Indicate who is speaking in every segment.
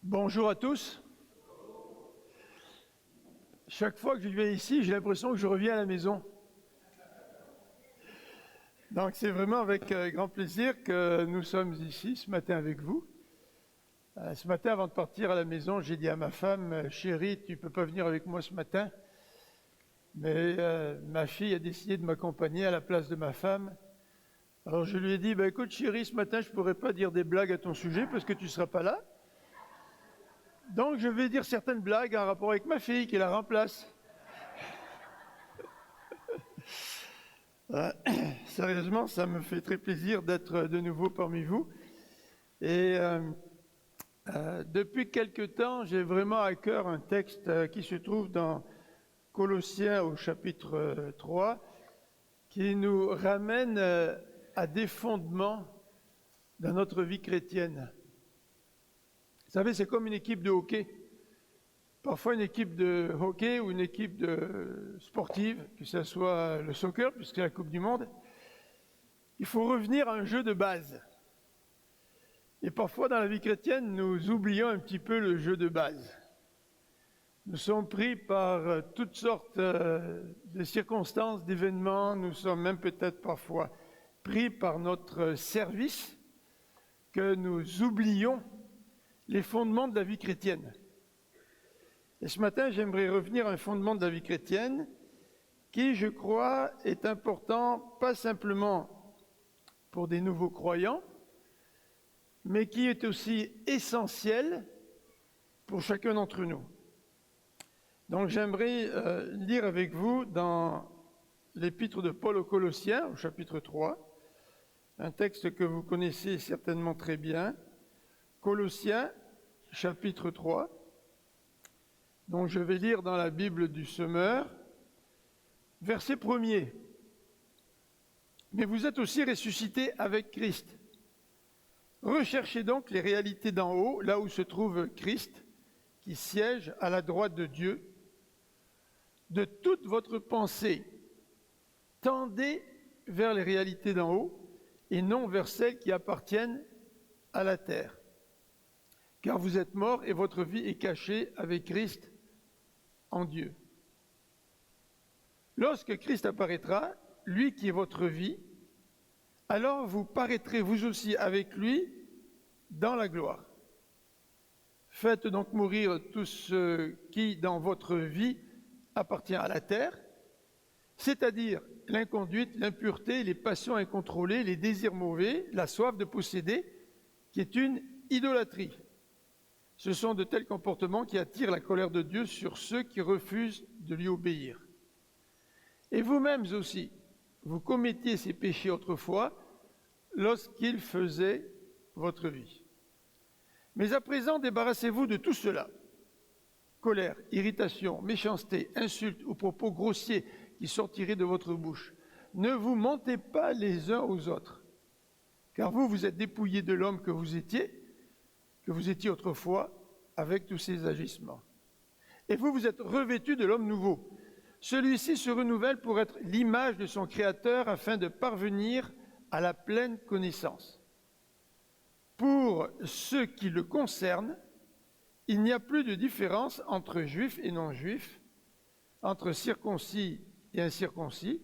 Speaker 1: Bonjour à tous. Chaque fois que je viens ici, j'ai l'impression que je reviens à la maison. Donc c'est vraiment avec grand plaisir que nous sommes ici ce matin avec vous. Ce matin, avant de partir à la maison, j'ai dit à ma femme, chérie, tu ne peux pas venir avec moi ce matin. Mais ma fille a décidé de m'accompagner à la place de ma femme. Alors je lui ai dit, écoute chérie, ce matin, je ne pourrais pas dire des blagues à ton sujet parce que tu ne seras pas là. Donc je vais dire certaines blagues en rapport avec ma fille qui la remplace. Sérieusement, ça me fait très plaisir d'être de nouveau parmi vous. Et depuis quelque temps, j'ai vraiment à cœur un texte qui se trouve dans Colossiens au chapitre 3, qui nous ramène à des fondements dans notre vie chrétienne. Vous savez, c'est comme une équipe de hockey. Parfois une équipe de hockey ou une équipe de sportive, que ce soit le soccer, puisque c'est la Coupe du Monde, il faut revenir à un jeu de base. Et parfois dans la vie chrétienne, nous oublions un petit peu le jeu de base. Nous sommes pris par toutes sortes de circonstances, d'événements, nous sommes même peut-être parfois pris par notre service, que nous oublions les fondements de la vie chrétienne. Et ce matin, j'aimerais revenir à un fondement de la vie chrétienne qui, je crois, est important, pas simplement pour des nouveaux croyants, mais qui est aussi essentiel pour chacun d'entre nous. Donc j'aimerais lire avec vous dans l'épître de Paul aux Colossiens, au chapitre 3, un texte que vous connaissez certainement très bien, Colossiens, chapitre 3. Donc je vais lire dans la Bible du Semeur, verset 1er. Mais vous êtes aussi ressuscités avec Christ. Recherchez donc les réalités d'en haut, là où se trouve Christ, qui siège à la droite de Dieu. De toute votre pensée, tendez vers les réalités d'en haut et non vers celles qui appartiennent à la terre. Car vous êtes morts et votre vie est cachée avec Christ en Dieu. Lorsque Christ apparaîtra, lui qui est votre vie, alors vous paraîtrez vous aussi avec lui dans la gloire. Faites donc mourir tout ce qui dans votre vie appartient à la terre, c'est-à-dire l'inconduite, l'impureté, les passions incontrôlées, les désirs mauvais, la soif de posséder, qui est une idolâtrie. Ce sont de tels comportements qui attirent la colère de Dieu sur ceux qui refusent de lui obéir. Et vous-mêmes aussi, vous commettiez ces péchés autrefois lorsqu'ils faisaient votre vie. Mais à présent, débarrassez-vous de tout cela. Colère, irritation, méchanceté, insultes ou propos grossiers qui sortiraient de votre bouche. Ne vous mentez pas les uns aux autres, car vous êtes dépouillés de l'homme que vous étiez autrefois avec tous ces agissements. Et vous êtes revêtus de l'homme nouveau. Celui-ci se renouvelle pour être l'image de son Créateur afin de parvenir à la pleine connaissance. Pour ce qui le concerne, il n'y a plus de différence entre juifs et non-juifs, entre circoncis et incirconcis,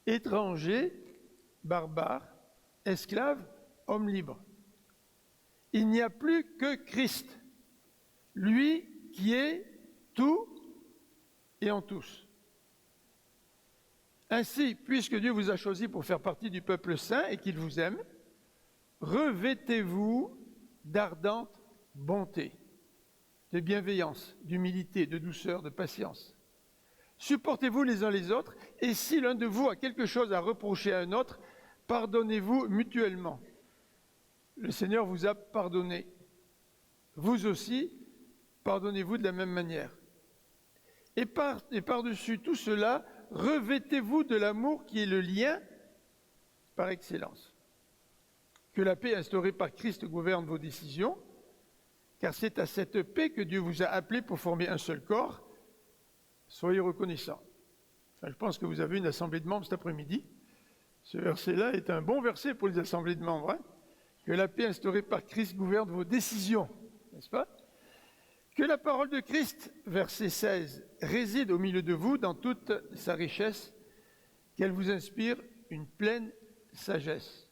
Speaker 1: étrangers, barbares, esclaves, hommes libres. Il n'y a plus que Christ, lui qui est tout et en tous. Ainsi, puisque Dieu vous a choisi pour faire partie du peuple saint et qu'il vous aime, revêtez-vous d'ardente bonté, de bienveillance, d'humilité, de douceur, de patience. Supportez-vous les uns les autres, et si l'un de vous a quelque chose à reprocher à un autre, pardonnez-vous mutuellement. Le Seigneur vous a pardonné. Vous aussi, pardonnez-vous de la même manière. Et par-dessus tout cela, revêtez-vous de l'amour qui est le lien par excellence. Que la paix instaurée par Christ gouverne vos décisions, car c'est à cette paix que Dieu vous a appelé pour former un seul corps. Soyez reconnaissants. Enfin, je pense que vous avez une assemblée de membres cet après-midi. Ce verset-là est un bon verset pour les assemblées de membres. Que la paix instaurée par Christ gouverne vos décisions, n'est-ce pas? Que la parole de Christ, verset 16, réside au milieu de vous dans toute sa richesse, qu'elle vous inspire une pleine sagesse,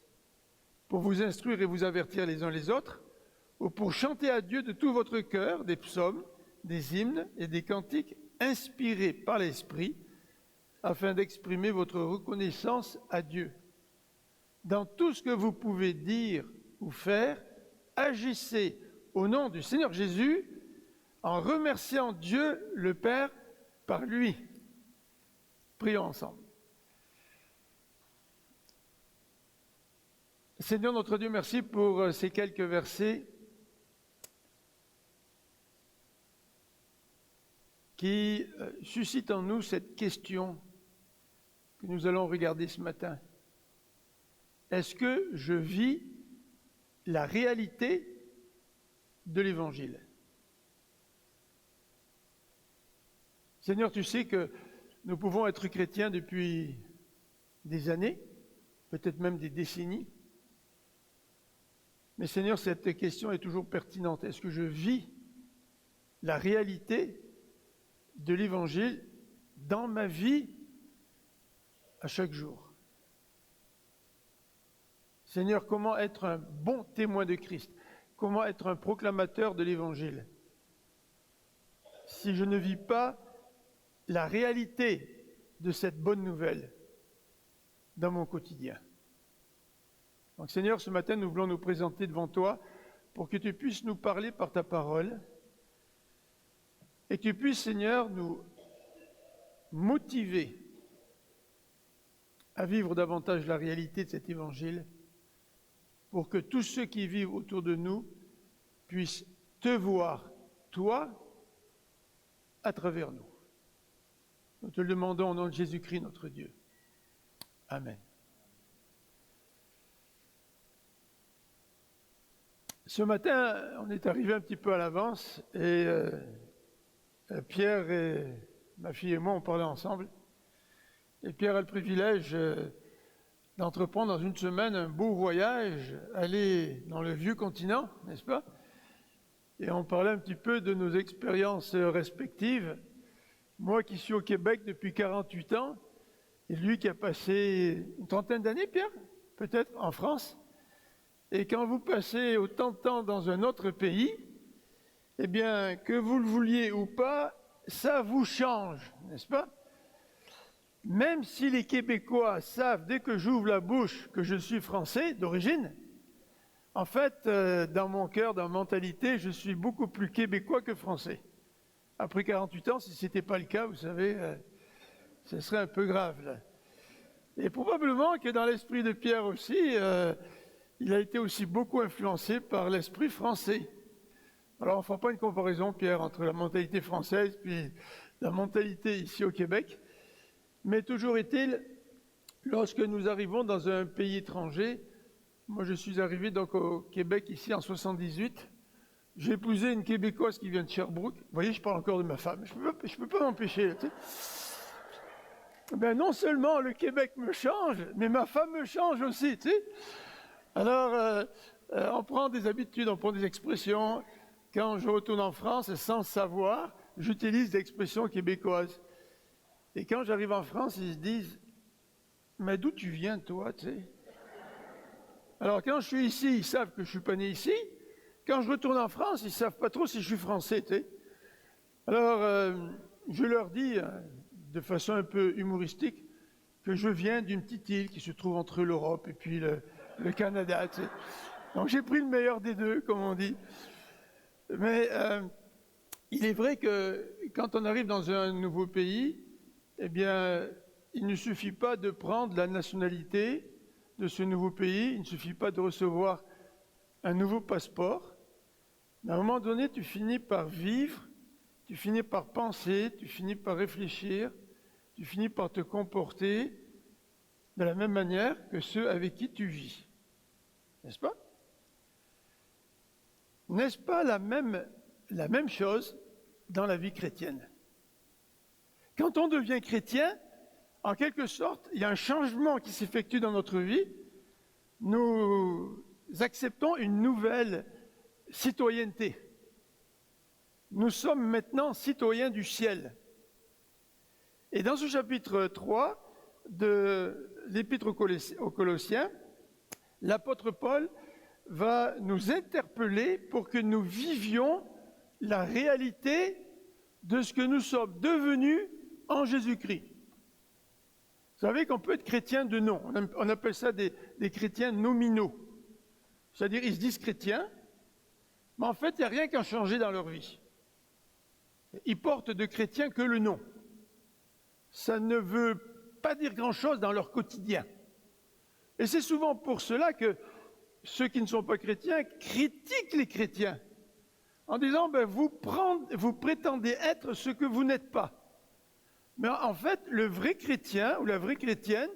Speaker 1: pour vous instruire et vous avertir les uns les autres, ou pour chanter à Dieu de tout votre cœur des psaumes, des hymnes et des cantiques inspirés par l'Esprit, afin d'exprimer votre reconnaissance à Dieu. Dans tout ce que vous pouvez dire ou faire, agissez au nom du Seigneur Jésus, en remerciant Dieu le Père par lui. Prions ensemble. Seigneur notre Dieu, merci pour ces quelques versets qui suscitent en nous cette question que nous allons regarder ce matin. Est-ce que je vis la réalité de l'Évangile ? Seigneur, tu sais que nous pouvons être chrétiens depuis des années, peut-être même des décennies. Mais Seigneur, cette question est toujours pertinente. Est-ce que je vis la réalité de l'Évangile dans ma vie à chaque jour? Seigneur, comment être un bon témoin de Christ? Comment être un proclamateur de l'Évangile si je ne vis pas la réalité de cette bonne nouvelle dans mon quotidien? Donc Seigneur, ce matin, nous voulons nous présenter devant toi pour que tu puisses nous parler par ta parole et que tu puisses, Seigneur, nous motiver à vivre davantage la réalité de cet évangile pour que tous ceux qui vivent autour de nous puissent te voir, toi, à travers nous. Nous te le demandons au nom de Jésus-Christ, notre Dieu. Amen. Ce matin, on est arrivé un petit peu à l'avance et Pierre et ma fille et moi, on parlait ensemble. Et Pierre a le privilège d'entreprendre dans une semaine un beau voyage, aller dans le vieux continent, n'est-ce pas? Et on parlait un petit peu de nos expériences respectives. Moi qui suis au Québec depuis 48 ans, et lui qui a passé une trentaine d'années, Pierre, peut-être, en France. Et quand vous passez autant de temps dans un autre pays, eh bien, que vous le vouliez ou pas, ça vous change, n'est-ce pas? Même si les Québécois savent, dès que j'ouvre la bouche, que je suis français d'origine, en fait, dans mon cœur, dans ma mentalité, je suis beaucoup plus québécois que français. Après 48 ans, si ce n'était pas le cas, vous savez, ce serait un peu grave, là. Et probablement que dans l'esprit de Pierre aussi, il a été aussi beaucoup influencé par l'esprit français. Alors, on ne fera pas une comparaison, Pierre, entre la mentalité française et la mentalité ici au Québec. Mais toujours est-il, lorsque nous arrivons dans un pays étranger, moi je suis arrivé donc au Québec ici en 78, j'ai épousé une Québécoise qui vient de Sherbrooke. Vous voyez, je parle encore de ma femme. Je peux pas m'empêcher. Tu sais. Ben, non seulement le Québec me change, mais ma femme me change aussi. Tu sais. Alors, on prend des habitudes, on prend des expressions. Quand je retourne en France, sans savoir, j'utilise des expressions québécoises. Et quand j'arrive en France, ils se disent « Mais d'où tu viens, toi, tu sais ?» Alors, quand je suis ici, ils savent que je ne suis pas né ici. Quand je retourne en France, ils ne savent pas trop si je suis français, tu sais. Alors, je leur dis, de façon un peu humoristique, que je viens d'une petite île qui se trouve entre l'Europe et puis le Canada, tu sais. Donc, j'ai pris le meilleur des deux, comme on dit. Mais il est vrai que quand on arrive dans un nouveau pays, eh bien, il ne suffit pas de prendre la nationalité de ce nouveau pays, il ne suffit pas de recevoir un nouveau passeport. Mais à un moment donné, tu finis par vivre, tu finis par penser, tu finis par réfléchir, tu finis par te comporter de la même manière que ceux avec qui tu vis. N'est-ce pas? N'est-ce pas la même chose dans la vie chrétienne? Quand on devient chrétien, en quelque sorte, il y a un changement qui s'effectue dans notre vie. Nous acceptons une nouvelle citoyenneté. nous sommes maintenant citoyens du ciel. Et dans ce chapitre 3 de l'Épître aux Colossiens, l'apôtre Paul va nous interpeller pour que nous vivions la réalité de ce que nous sommes devenus en Jésus-Christ. Vous savez qu'on peut être chrétien de nom. On appelle ça des chrétiens nominaux. C'est-à-dire, ils se disent chrétiens, mais en fait, il n'y a rien qui a changé dans leur vie. Ils portent de chrétiens que le nom. Ça ne veut pas dire grand-chose dans leur quotidien. Et c'est souvent pour cela que ceux qui ne sont pas chrétiens critiquent les chrétiens en disant vous prétendez être ce que vous n'êtes pas. Mais en fait, le vrai chrétien ou la vraie chrétienne,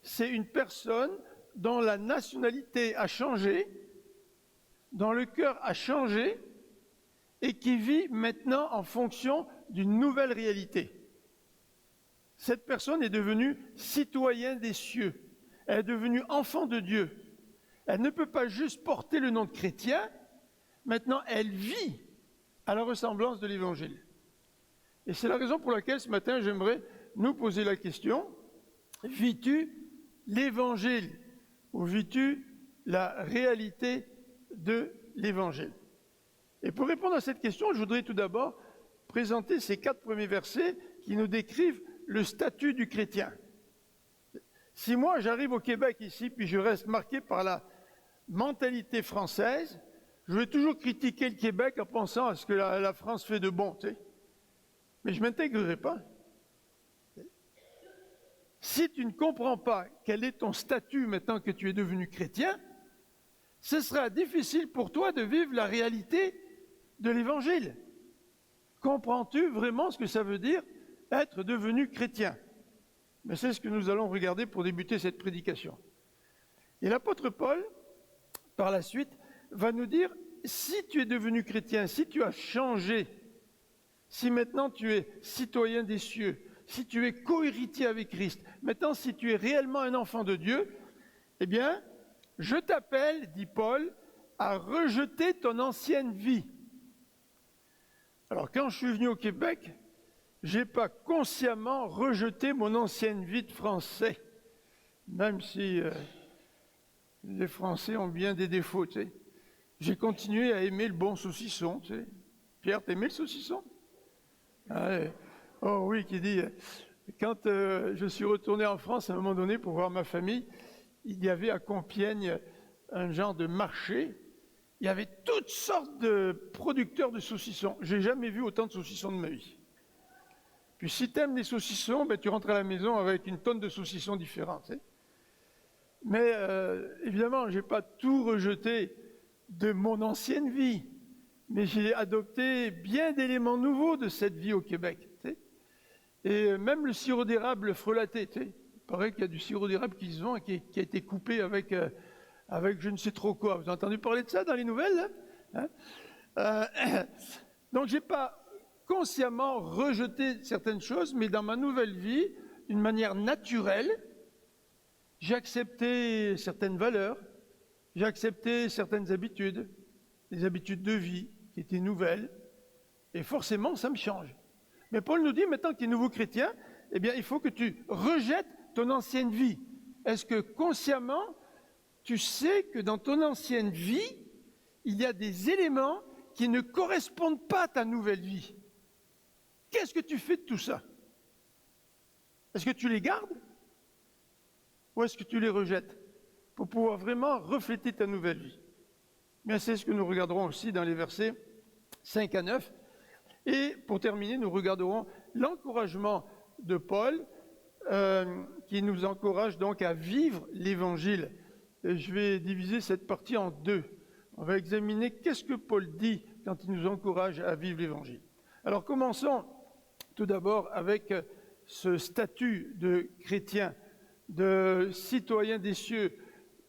Speaker 1: c'est une personne dont la nationalité a changé, dont le cœur a changé et qui vit maintenant en fonction d'une nouvelle réalité. Cette personne est devenue citoyenne des cieux. Elle est devenue enfant de Dieu. Elle ne peut pas juste porter le nom de chrétien. Maintenant, elle vit à la ressemblance de l'Évangile. Et c'est la raison pour laquelle ce matin, j'aimerais nous poser la question, vis-tu l'Évangile ou vis-tu la réalité de l'Évangile? Et pour répondre à cette question, je voudrais tout d'abord présenter ces 4 premiers versets qui nous décrivent le statut du chrétien. Si moi j'arrive au Québec ici, puis je reste marqué par la mentalité française, je vais toujours critiquer le Québec en pensant à ce que la France fait de bon, tu sais. Mais je ne m'intégrerai pas. Si tu ne comprends pas quel est ton statut maintenant que tu es devenu chrétien, ce sera difficile pour toi de vivre la réalité de l'Évangile. Comprends-tu vraiment ce que ça veut dire être devenu chrétien? Mais c'est ce que nous allons regarder pour débuter cette prédication. Et l'apôtre Paul, par la suite, va nous dire, si tu es devenu chrétien, si tu as changé, si maintenant tu es citoyen des cieux, si tu es co-héritier avec Christ, maintenant si tu es réellement un enfant de Dieu, eh bien, je t'appelle, dit Paul, à rejeter ton ancienne vie. Alors, quand je suis venu au Québec, je n'ai pas consciemment rejeté mon ancienne vie de Français, même si les Français ont bien des défauts, tu sais. J'ai continué à aimer le bon saucisson, tu sais. Pierre, t'aimais le saucisson? Oh oui, qui dit, quand je suis retourné en France à un moment donné pour voir ma famille, il y avait à Compiègne un genre de marché. Il y avait toutes sortes de producteurs de saucissons. Je n'ai jamais vu autant de saucissons de ma vie. Puis si tu aimes les saucissons, tu rentres à la maison avec une tonne de saucissons différents. Tu sais. Mais évidemment, je n'ai pas tout rejeté de mon ancienne vie, mais j'ai adopté bien d'éléments nouveaux de cette vie au Québec. Tu sais. Et même le sirop d'érable frelaté, tu sais. Il paraît qu'il y a du sirop d'érable qui se vend et qui a été coupé avec je ne sais trop quoi. Vous avez entendu parler de ça dans les nouvelles, hein? Donc, je n'ai pas consciemment rejeté certaines choses, mais dans ma nouvelle vie, d'une manière naturelle, j'ai accepté certaines valeurs, j'ai accepté certaines habitudes, des habitudes de vie qui étaient nouvelles, et forcément, ça me change. Mais Paul nous dit, maintenant que tu es nouveau chrétien, eh bien, il faut que tu rejettes ton ancienne vie. Est-ce que consciemment, tu sais que dans ton ancienne vie, il y a des éléments qui ne correspondent pas à ta nouvelle vie? Qu'est-ce que tu fais de tout ça? Est-ce que tu les gardes? Ou est-ce que tu les rejettes pour pouvoir vraiment refléter ta nouvelle vie? Bien, c'est ce que nous regarderons aussi dans les versets 5 à 9. Et pour terminer, nous regarderons l'encouragement de Paul qui nous encourage donc à vivre l'Évangile. Et je vais diviser cette partie en 2. On va examiner qu'est-ce que Paul dit quand il nous encourage à vivre l'Évangile. Alors commençons tout d'abord avec ce statut de chrétien, de citoyen des cieux,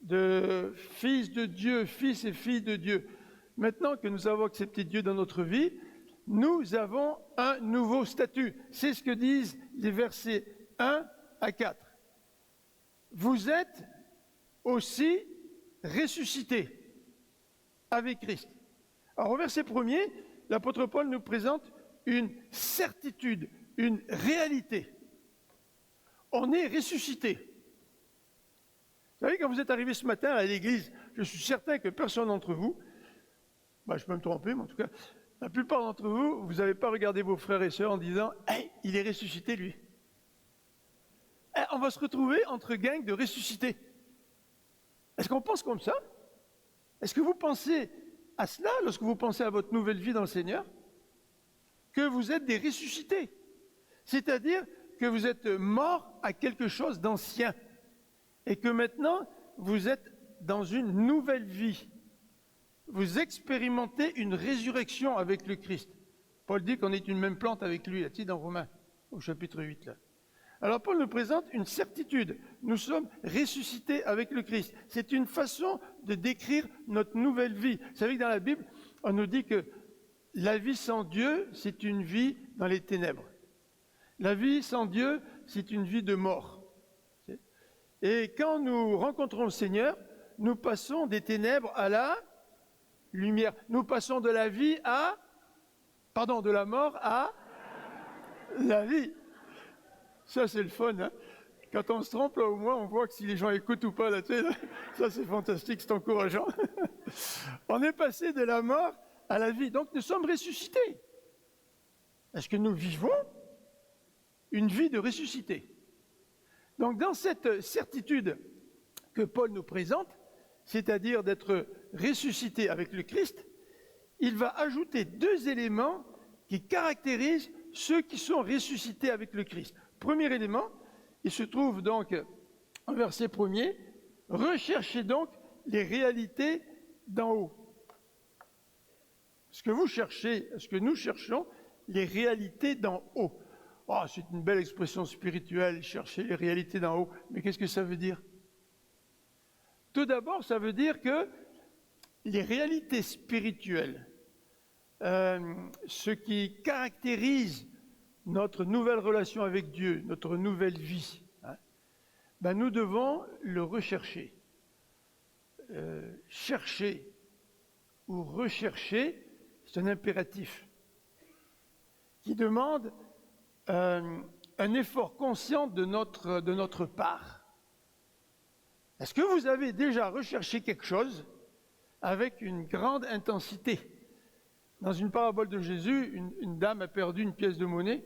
Speaker 1: de fils de Dieu, fils et fille de Dieu. Maintenant que nous avons accepté Dieu dans notre vie, nous avons un nouveau statut. C'est ce que disent les versets 1 à 4. Vous êtes aussi ressuscités avec Christ. Alors au verset 1er, l'apôtre Paul nous présente une certitude, une réalité. On est ressuscité. Vous savez, quand vous êtes arrivé ce matin à l'église, je suis certain que personne d'entre vous, je peux me tromper, mais en tout cas, la plupart d'entre vous, vous n'avez pas regardé vos frères et sœurs en disant « Hey, il est ressuscité, lui ». On va se retrouver entre gangs de ressuscités. Est-ce qu'on pense comme ça? Est-ce que vous pensez à cela lorsque vous pensez à votre nouvelle vie dans le Seigneur? Que vous êtes des ressuscités. C'est-à-dire que vous êtes morts à quelque chose d'ancien et que maintenant, vous êtes dans une nouvelle vie. Vous expérimentez une résurrection avec le Christ. Paul dit qu'on est une même plante avec lui, là-dessus dans Romains, au chapitre 8. Là. Alors Paul nous présente une certitude. Nous sommes ressuscités avec le Christ. C'est une façon de décrire notre nouvelle vie. Vous savez que dans la Bible, on nous dit que la vie sans Dieu, c'est une vie dans les ténèbres. La vie sans Dieu, c'est une vie de mort. Et quand nous rencontrons le Seigneur, nous passons des ténèbres à la lumière. Nous passons de la vie à... de la mort à la vie. Ça, c'est le fun, hein? Quand on se trompe, là, au moins, on voit que si les gens écoutent ou pas, là, tu sais, là, ça, c'est fantastique, c'est encourageant. On est passé de la mort à la vie. Donc, nous sommes ressuscités. Est-ce que nous vivons une vie de ressuscité? Donc, dans cette certitude que Paul nous présente, c'est-à-dire d'être ressuscité avec le Christ, il va ajouter deux éléments qui caractérisent ceux qui sont ressuscités avec le Christ. Premier élément, il se trouve donc en verset 1er, « Recherchez donc les réalités d'en haut ». Ce que vous cherchez, ce que nous cherchons, les réalités d'en haut. Oh, c'est une belle expression spirituelle, chercher les réalités d'en haut. Mais qu'est-ce que ça veut dire? Tout d'abord, ça veut dire que les réalités spirituelles, ce qui caractérise notre nouvelle relation avec Dieu, notre nouvelle vie, nous devons le rechercher. Chercher ou rechercher, c'est un impératif qui demande un effort conscient de notre part. Est-ce que vous avez déjà recherché quelque chose avec une grande intensité? Dans une parabole de Jésus, une dame a perdu une pièce de monnaie,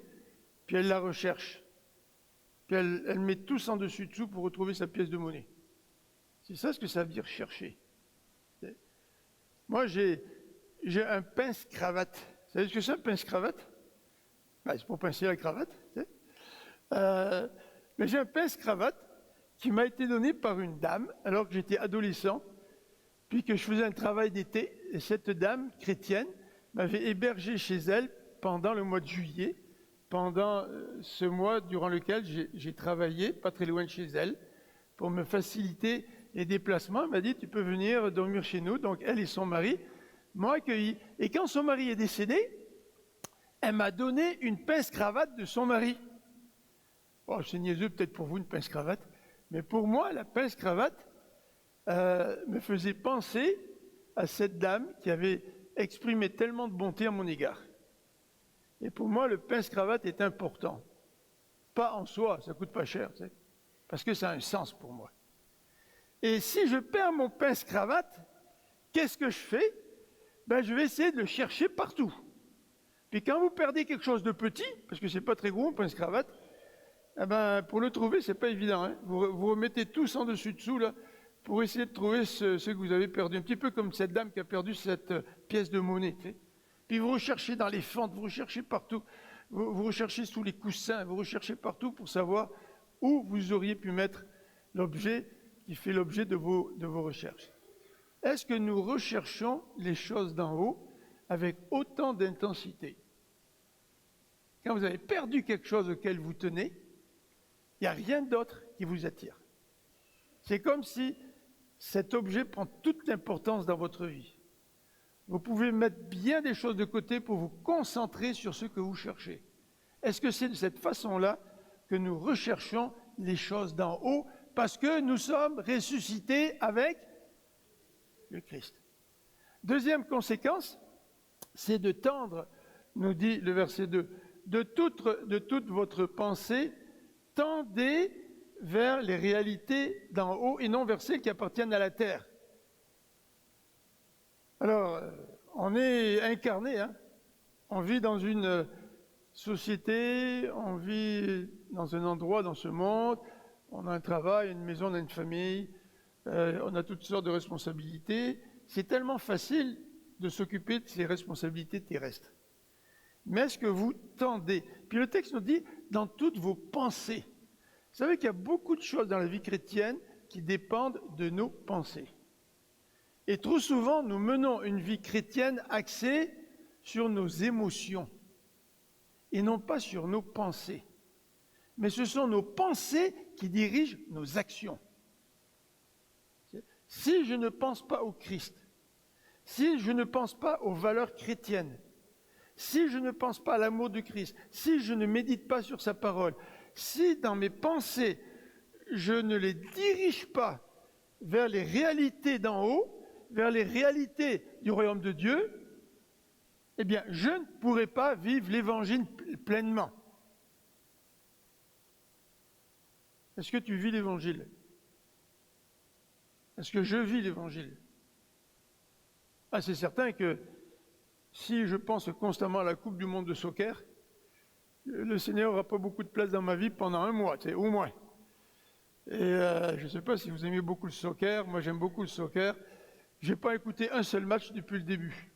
Speaker 1: puis elle la recherche. Puis elle met tout en dessus-dessous pour retrouver sa pièce de monnaie. C'est ça ce que ça veut dire chercher. Moi, j'ai un pince-cravate. Vous savez ce que c'est un pince-cravate? C'est pour pincer la cravate. Mais j'ai un pince-cravate qui m'a été donné par une dame alors que j'étais adolescent, puis que je faisais un travail d'été. Et cette dame chrétienne m'avait hébergé chez elle pendant le mois de juillet, pendant ce mois durant lequel j'ai travaillé, pas très loin de chez elle, pour me faciliter les déplacements. Elle m'a dit, tu peux venir dormir chez nous. Donc elle et son mari m'ont accueilli. Et quand son mari est décédé, elle m'a donné une pince-cravate de son mari. Oh, c'est niaiseux peut-être pour vous, une pince-cravate, mais pour moi, la pince-cravate me faisait penser à cette dame qui avait exprimé tellement de bonté à mon égard. Et pour moi, le pince-cravate est important. Pas en soi, ça coûte pas cher, tu sais, parce que ça a un sens pour moi. Et si je perds mon pince-cravate, qu'est-ce que je fais? Je vais essayer de le chercher partout. Puis quand vous perdez quelque chose de petit, parce que c'est pas très gros, un pince-cravate, pour le trouver, c'est pas évident. Hein? Vous remettez tous en dessus-dessous là, pour essayer de trouver ce que vous avez perdu. Un petit peu comme cette dame qui a perdu cette pièce de monnaie. Tu sais. Puis vous recherchez dans les fentes, vous recherchez partout. Vous recherchez sous les coussins, vous recherchez partout pour savoir où vous auriez pu mettre l'objet qui fait l'objet de vos recherches. Est-ce que nous recherchons les choses d'en haut avec autant d'intensité? Quand vous avez perdu quelque chose auquel vous tenez, il n'y a rien d'autre qui vous attire. C'est comme si cet objet prend toute l'importance dans votre vie. Vous pouvez mettre bien des choses de côté pour vous concentrer sur ce que vous cherchez. Est-ce que c'est de cette façon-là que nous recherchons les choses d'en haut parce que nous sommes ressuscités avec le Christ? Deuxième conséquence, c'est de tendre, nous dit le verset 2, de toute votre pensée, tendez vers les réalités d'en haut et non vers celles qui appartiennent à la terre. Alors, on est incarné, hein? On vit dans une société, on vit dans un endroit, dans ce monde, on a un travail, une maison, on a une famille, on a toutes sortes de responsabilités. C'est tellement facile de s'occuper de ces responsabilités terrestres. Mais est-ce que vous tendez? Puis le texte nous dit, dans toutes vos pensées. Vous savez qu'il y a beaucoup de choses dans la vie chrétienne qui dépendent de nos pensées. Et trop souvent, nous menons une vie chrétienne axée sur nos émotions et non pas sur nos pensées. Mais ce sont nos pensées qui dirigent nos actions. Si je ne pense pas au Christ, si je ne pense pas aux valeurs chrétiennes, si je ne pense pas à l'amour du Christ, si je ne médite pas sur sa parole, si dans mes pensées, je ne les dirige pas vers les réalités d'en haut, vers les réalités du royaume de Dieu, eh bien, je ne pourrai pas vivre l'Évangile pleinement. Est-ce que tu vis l'Évangile? Est-ce que je vis l'Évangile? Ah, c'est certain que si je pense constamment à la Coupe du monde de soccer, le Seigneur n'aura pas beaucoup de place dans ma vie pendant un mois, au moins. Et je ne sais pas si vous aimez beaucoup le soccer, moi j'aime beaucoup le soccer. Je n'ai pas écouté un seul match depuis le début.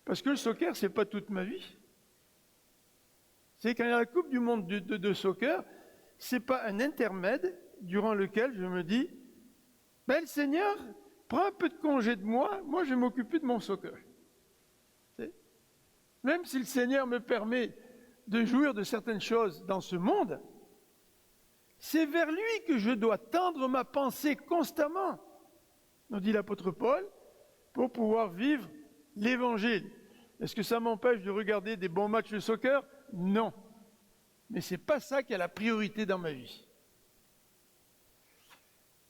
Speaker 1: Parce que le soccer, ce n'est pas toute ma vie. C'est quand il y a la Coupe du monde de soccer, ce n'est pas un intermède durant lequel je me dis, ben le Seigneur, prends un peu de congé de moi je vais m'occuper de mon soccer. Même si le Seigneur me permet de jouir de certaines choses dans ce monde, c'est vers lui que je dois tendre ma pensée constamment, nous dit l'apôtre Paul, pour pouvoir vivre l'Évangile. Est-ce que ça m'empêche de regarder des bons matchs de soccer? Non. Mais ce n'est pas ça qui a la priorité dans ma vie.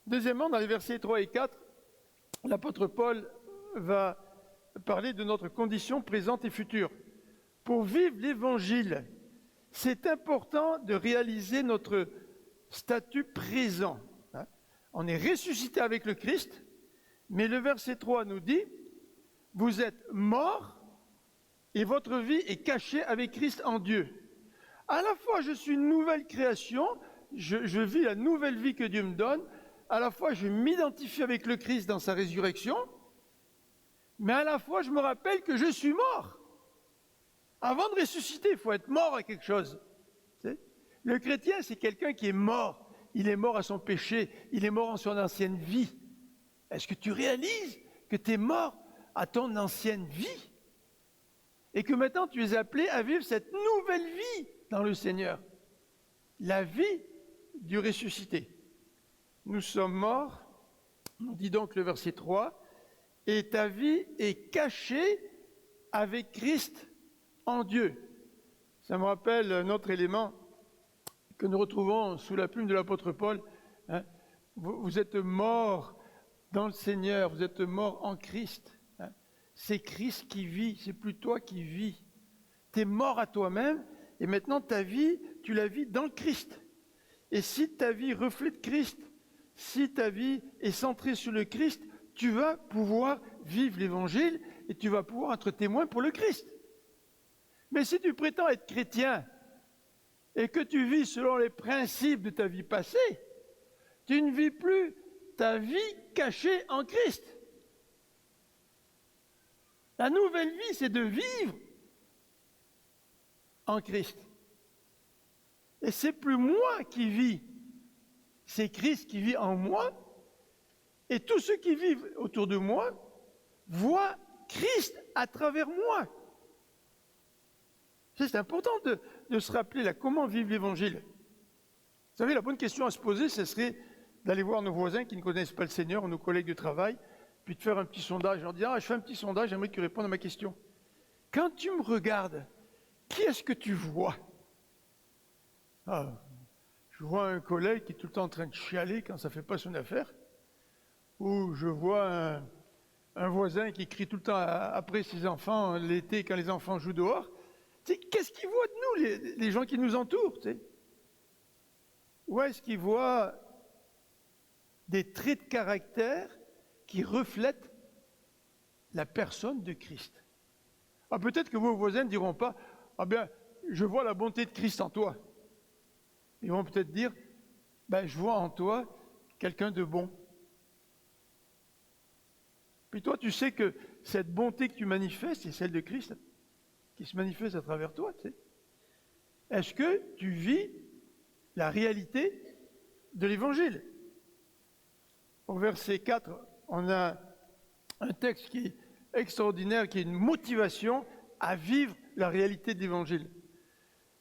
Speaker 1: Deuxièmement, dans les versets 3 et 4, l'apôtre Paul va parler de notre condition présente et future. Pour vivre l'Évangile, c'est important de réaliser notre statut présent. On est ressuscité avec le Christ, mais le verset 3 nous dit, vous êtes morts et votre vie est cachée avec Christ en Dieu. À la fois, je suis une nouvelle création, je vis la nouvelle vie que Dieu me donne, à la fois, je m'identifie avec le Christ dans sa résurrection, mais à la fois, je me rappelle que je suis mort. Avant de ressusciter, il faut être mort à quelque chose. Le chrétien, c'est quelqu'un qui est mort. Il est mort à son péché, il est mort en son ancienne vie. Est-ce que tu réalises que tu es mort à ton ancienne vie? Et que maintenant, tu es appelé à vivre cette nouvelle vie dans le Seigneur. La vie du ressuscité. Nous sommes morts, nous dit donc le verset 3, et ta vie est cachée avec Christ en Dieu. Ça me rappelle un autre élément que nous retrouvons sous la plume de l'apôtre Paul. Vous êtes morts dans le Seigneur, vous êtes morts en Christ. C'est Christ qui vit, c'est plus toi qui vis. Tu es mort à toi-même et maintenant ta vie, tu la vis dans le Christ. Et si ta vie reflète Christ, si ta vie est centrée sur le Christ, tu vas pouvoir vivre l'Évangile et tu vas pouvoir être témoin pour le Christ. Mais si tu prétends être chrétien et que tu vis selon les principes de ta vie passée, tu ne vis plus ta vie cachée en Christ. La nouvelle vie, c'est de vivre en Christ. Et c'est plus moi qui vis, c'est Christ qui vit en moi. Et tous ceux qui vivent autour de moi voient Christ à travers moi. C'est important de se rappeler là, comment vivre l'Évangile. Vous savez, la bonne question à se poser, ce serait d'aller voir nos voisins qui ne connaissent pas le Seigneur, ou nos collègues de travail, puis de faire un petit sondage, en disant « je fais un petit sondage, j'aimerais que tu répondes à ma question. Quand tu me regardes, qui est-ce que tu vois ?» Je vois un collègue qui est tout le temps en train de chialer quand ça ne fait pas son affaire, ou je vois un voisin qui crie tout le temps après ses enfants l'été quand les enfants jouent dehors. Tu sais, qu'est-ce qu'ils voient de nous, les gens qui nous entourent, tu sais? Ou est-ce qu'ils voient des traits de caractère qui reflètent la personne de Christ? Ah, peut-être que vos voisins ne diront pas « Ah bien, je vois la bonté de Christ en toi ». Ils vont peut-être dire « Ben, je vois en toi quelqu'un de bon ». Puis toi, tu sais que cette bonté que tu manifestes, c'est celle de Christ qui se manifeste à travers toi, tu sais. Est-ce que tu vis la réalité de l'Évangile? Au verset 4, on a un texte qui est extraordinaire, qui est une motivation à vivre la réalité de l'Évangile.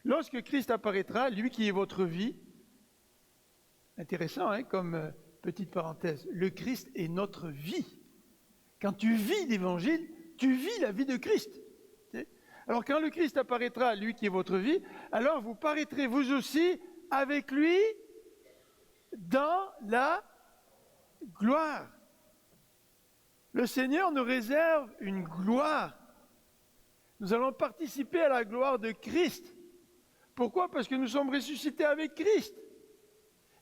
Speaker 1: Lorsque Christ apparaîtra, lui qui est votre vie, intéressant, hein, comme petite parenthèse, le Christ est notre vie. Quand tu vis l'Évangile, tu vis la vie de Christ. Alors quand le Christ apparaîtra, lui qui est votre vie, alors vous paraîtrez vous aussi avec lui dans la gloire. Le Seigneur nous réserve une gloire. Nous allons participer à la gloire de Christ. Pourquoi? Parce que nous sommes ressuscités avec Christ.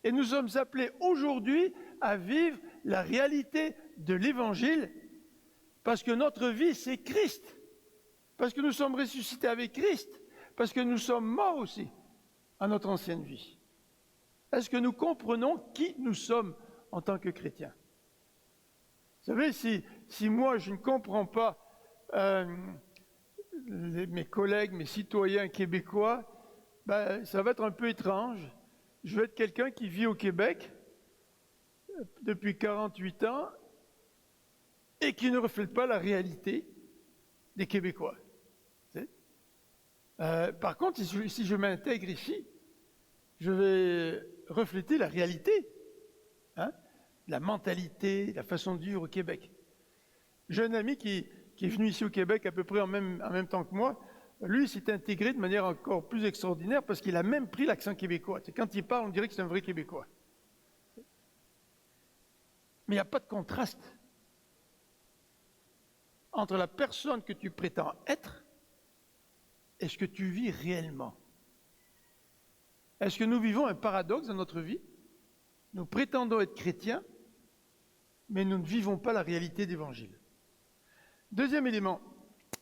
Speaker 1: Et nous sommes appelés aujourd'hui à vivre la réalité de l'Évangile, parce que notre vie, c'est Christ. Parce que nous sommes ressuscités avec Christ. Parce que nous sommes morts aussi à notre ancienne vie. Est-ce que nous comprenons qui nous sommes en tant que chrétiens? Vous savez, si moi je ne comprends pas mes collègues, mes citoyens québécois, ben, ça va être un peu étrange. Je vais être quelqu'un qui vit au Québec depuis 48 ans et qui ne reflète pas la réalité des Québécois. Par contre, si je m'intègre ici, je vais refléter la réalité, hein, la mentalité, la façon de vivre au Québec. J'ai un ami qui est venu ici au Québec à peu près en même temps que moi. Lui, s'est intégré de manière encore plus extraordinaire parce qu'il a même pris l'accent québécois. Quand il parle, on dirait que c'est un vrai Québécois. Mais il n'y a pas de contraste entre la personne que tu prétends être et ce que tu vis réellement. Est-ce que nous vivons un paradoxe dans notre vie? Nous prétendons être chrétiens, mais nous ne vivons pas la réalité d'Évangile. Deuxième élément,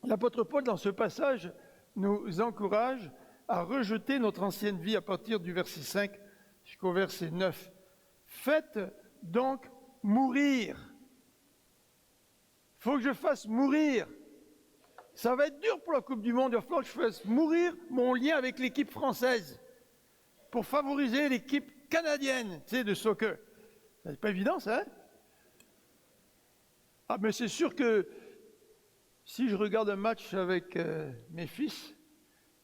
Speaker 1: l'apôtre Paul, dans ce passage, nous encourage à rejeter notre ancienne vie à partir du verset 5 jusqu'au verset 9. Faites donc mourir. Il faut que je fasse mourir. Ça va être dur pour la Coupe du Monde. Il va falloir que je fasse mourir mon lien avec l'équipe française pour favoriser l'équipe canadienne, tu sais, de soccer. C'est pas évident, ça, hein? Ah, mais c'est sûr que si je regarde un match avec mes fils,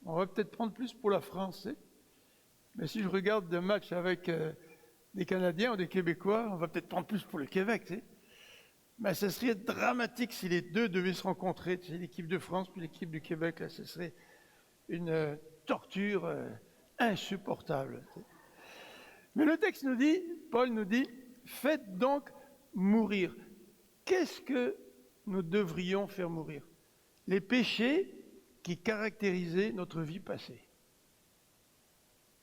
Speaker 1: on va peut-être prendre plus pour la France. Hein? Mais si je regarde un match avec des Canadiens ou des Québécois, on va peut-être prendre plus pour le Québec. Tu sais? Mais ce serait dramatique si les deux devaient se rencontrer. Tu sais, l'équipe de France puis l'équipe du Québec, là, ce serait une torture insupportable. Tu sais? Mais le texte nous dit, Paul nous dit, faites donc mourir. Qu'est-ce que nous devrions faire mourir? Les péchés qui caractérisaient notre vie passée.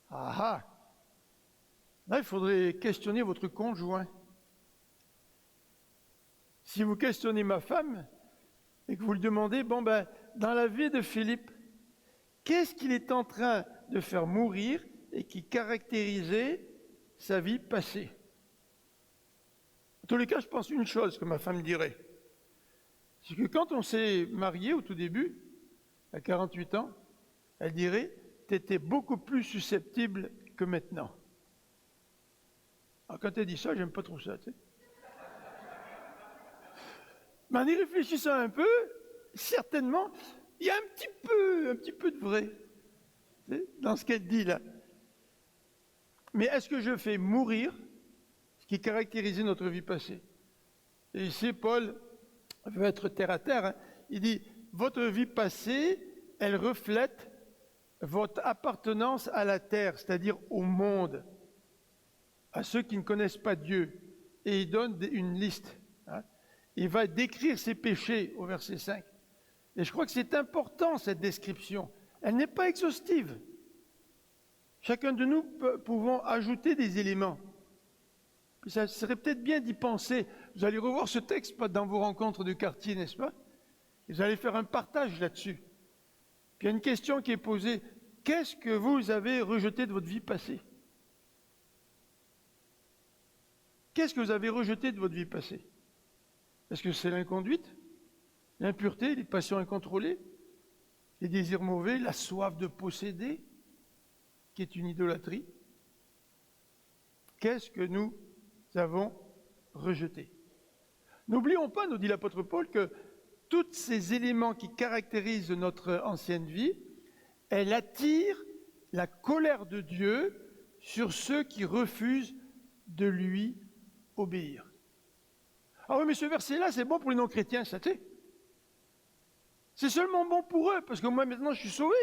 Speaker 1: Ah ah! Là, il faudrait questionner votre conjoint. Si vous questionnez ma femme et que vous lui demandez, bon ben, dans la vie de Philippe, qu'est-ce qu'il est en train de faire mourir et qui caractérisait sa vie passée? En tous les cas, je pense une chose que ma femme dirait. C'est que quand on s'est marié au tout début, à 48 ans, elle dirait, tu étais beaucoup plus susceptible que maintenant. Alors quand elle dit ça, j'aime pas trop ça, tu sais. Mais en y réfléchissant un peu, certainement, il y a un petit peu de vrai, tu sais, dans ce qu'elle dit là. Mais est-ce que je fais mourir ce qui caractérisait notre vie passée? Et ici, Paul veut être terre à terre. Hein. Il dit, votre vie passée, elle reflète votre appartenance à la terre, c'est-à-dire au monde, à ceux qui ne connaissent pas Dieu. Et il donne une liste. Hein. Il va décrire ses péchés au verset 5. Et je crois que c'est important, cette description. Elle n'est pas exhaustive. Chacun de nous pouvons ajouter des éléments. Ça serait peut-être bien d'y penser. Vous allez revoir ce texte dans vos rencontres de quartier, n'est-ce pas? Et vous allez faire un partage là-dessus. Puis il y a une question qui est posée. Qu'est-ce que vous avez rejeté de votre vie passée? Qu'est-ce que vous avez rejeté de votre vie passée? Est-ce que c'est l'inconduite, l'impureté, les passions incontrôlées, les désirs mauvais, la soif de posséder, qui est une idolâtrie? Qu'est-ce que nous avons rejeté? N'oublions pas, nous dit l'apôtre Paul, que tous ces éléments qui caractérisent notre ancienne vie, elle attire la colère de Dieu sur ceux qui refusent de lui obéir. Ah oui, mais ce verset-là, c'est bon pour les non-chrétiens, ça t'est. C'est seulement bon pour eux, parce que moi maintenant je suis sauvé.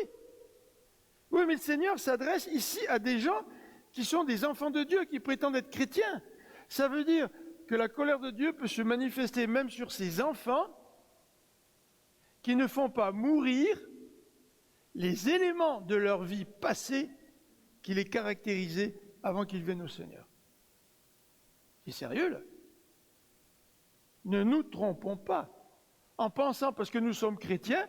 Speaker 1: Oui, mais le Seigneur s'adresse ici à des gens qui sont des enfants de Dieu, qui prétendent être chrétiens. Ça veut dire que la colère de Dieu peut se manifester même sur ces enfants qui ne font pas mourir les éléments de leur vie passée qui les caractérisaient avant qu'ils viennent au Seigneur. C'est sérieux, là. Ne nous trompons pas. En pensant, parce que nous sommes chrétiens,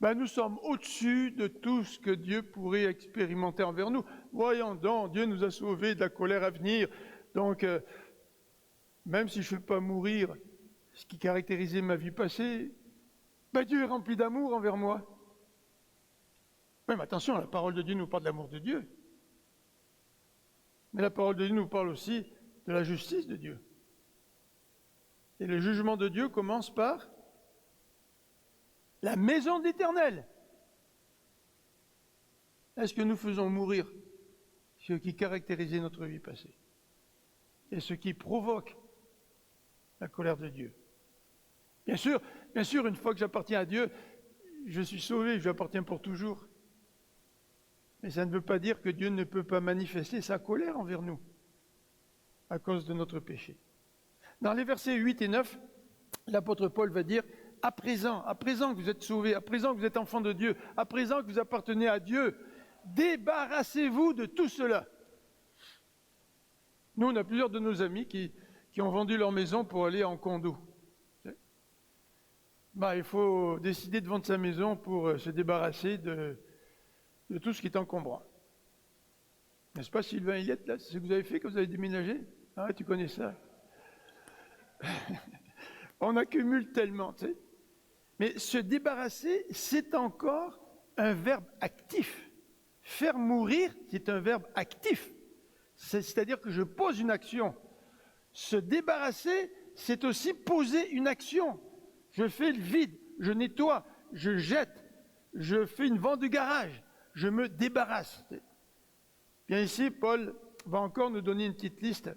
Speaker 1: nous sommes au-dessus de tout ce que Dieu pourrait expérimenter envers nous. Voyons donc, Dieu nous a sauvés de la colère à venir. Donc, même si je ne fais pas mourir ce qui caractérisait ma vie passée, Dieu est rempli d'amour envers moi. Oui, mais attention, la parole de Dieu nous parle de l'amour de Dieu. Mais la parole de Dieu nous parle aussi de la justice de Dieu. Et le jugement de Dieu commence par la maison de l'Éternel. Est-ce que nous faisons mourir ce qui caractérisait notre vie passée et ce qui provoque la colère de Dieu? Bien sûr, une fois que j'appartiens à Dieu, je suis sauvé, je lui appartiens pour toujours. Mais ça ne veut pas dire que Dieu ne peut pas manifester sa colère envers nous à cause de notre péché. Dans les versets 8 et 9, l'apôtre Paul va dire à présent que vous êtes sauvés, à présent que vous êtes enfants de Dieu, à présent que vous appartenez à Dieu, débarrassez-vous de tout cela. Nous, on a plusieurs de nos amis qui ont vendu leur maison pour aller en condo. Il faut décider de vendre sa maison pour se débarrasser de tout ce qui est encombrant. N'est-ce pas, Sylvain Eliette, là? C'est ce que vous avez fait quand vous avez déménagé? Ah, tu connais ça. On accumule tellement, tu sais. Mais se débarrasser, c'est encore un verbe actif. Faire mourir, c'est un verbe actif. C'est-à-dire que je pose une action. Se débarrasser, c'est aussi poser une action. Je fais le vide, je nettoie, je jette, je fais une vente de garage, je me débarrasse. Bien ici, Paul va encore nous donner une petite liste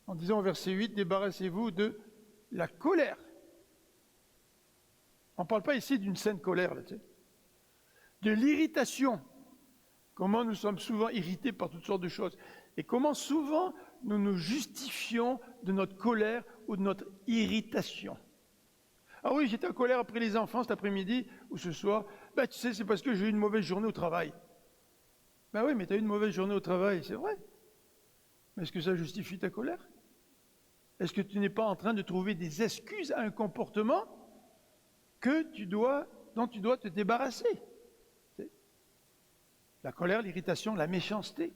Speaker 1: en disant au verset 8, débarrassez-vous de la colère. On ne parle pas ici d'une saine colère, là, tu sais. De l'irritation. Comment nous sommes souvent irrités par toutes sortes de choses. Et comment souvent nous nous justifions de notre colère ou de notre irritation. Ah oui, j'étais en colère après les enfants cet après-midi ou ce soir. Tu sais, c'est parce que j'ai eu une mauvaise journée au travail. Oui, mais tu as eu une mauvaise journée au travail, c'est vrai. Mais est-ce que ça justifie ta colère? Est-ce que tu n'es pas en train de trouver des excuses à un comportement dont tu dois te débarrasser? La colère, l'irritation, la méchanceté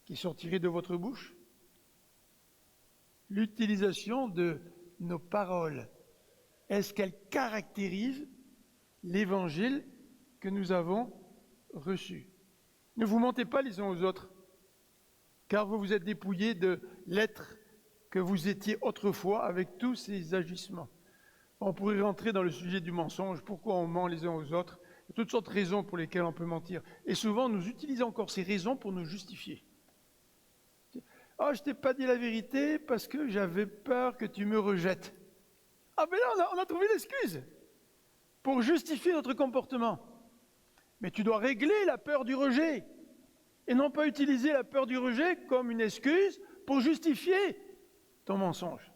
Speaker 1: qui sortirait de votre bouche. L'utilisation de nos paroles. Est-ce qu'elles caractérisent l'évangile que nous avons reçu? Ne vous mentez pas les uns aux autres, car vous vous êtes dépouillés de l'être que vous étiez autrefois avec tous ces agissements. On pourrait rentrer dans le sujet du mensonge, pourquoi on ment les uns aux autres, il y a toutes sortes de raisons pour lesquelles on peut mentir. Et souvent, nous utilisons encore ces raisons pour nous justifier. « je t'ai pas dit la vérité parce que j'avais peur que tu me rejettes. » Ah ben là, on a trouvé l'excuse pour justifier notre comportement. Mais tu dois régler la peur du rejet et non pas utiliser la peur du rejet comme une excuse pour justifier ton mensonge.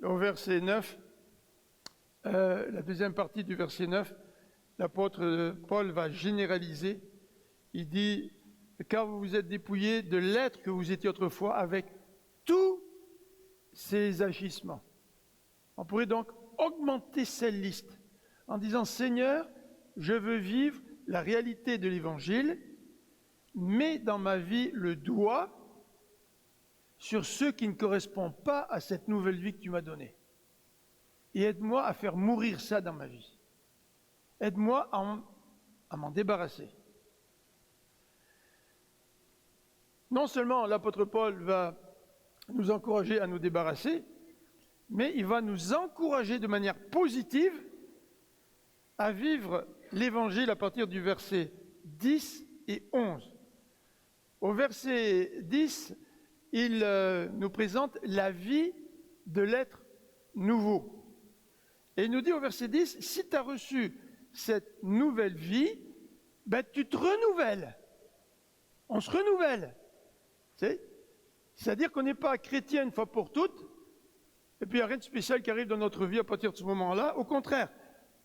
Speaker 1: Au verset 9, la deuxième partie du verset 9, l'apôtre Paul va généraliser. Il dit, car vous vous êtes dépouillés de l'être que vous étiez autrefois avec tous ces agissements. On pourrait donc augmenter cette liste en disant, Seigneur, je veux vivre la réalité de l'Évangile, mets dans ma vie le doigt sur ceux qui ne correspondent pas à cette nouvelle vie que tu m'as donnée. Et aide-moi à faire mourir ça dans ma vie. Aide-moi à m'en débarrasser. Non seulement l'apôtre Paul va nous encourager à nous débarrasser, mais il va nous encourager de manière positive à vivre l'Évangile à partir du verset 10 et 11. Au verset 10, il nous présente la vie de l'être nouveau. Et il nous dit au verset 10, si tu as reçu cette nouvelle vie, ben tu te renouvelles. On se renouvelle. C'est-à-dire qu'on n'est pas chrétien une fois pour toutes, et puis il n'y a rien de spécial qui arrive dans notre vie à partir de ce moment-là. Au contraire,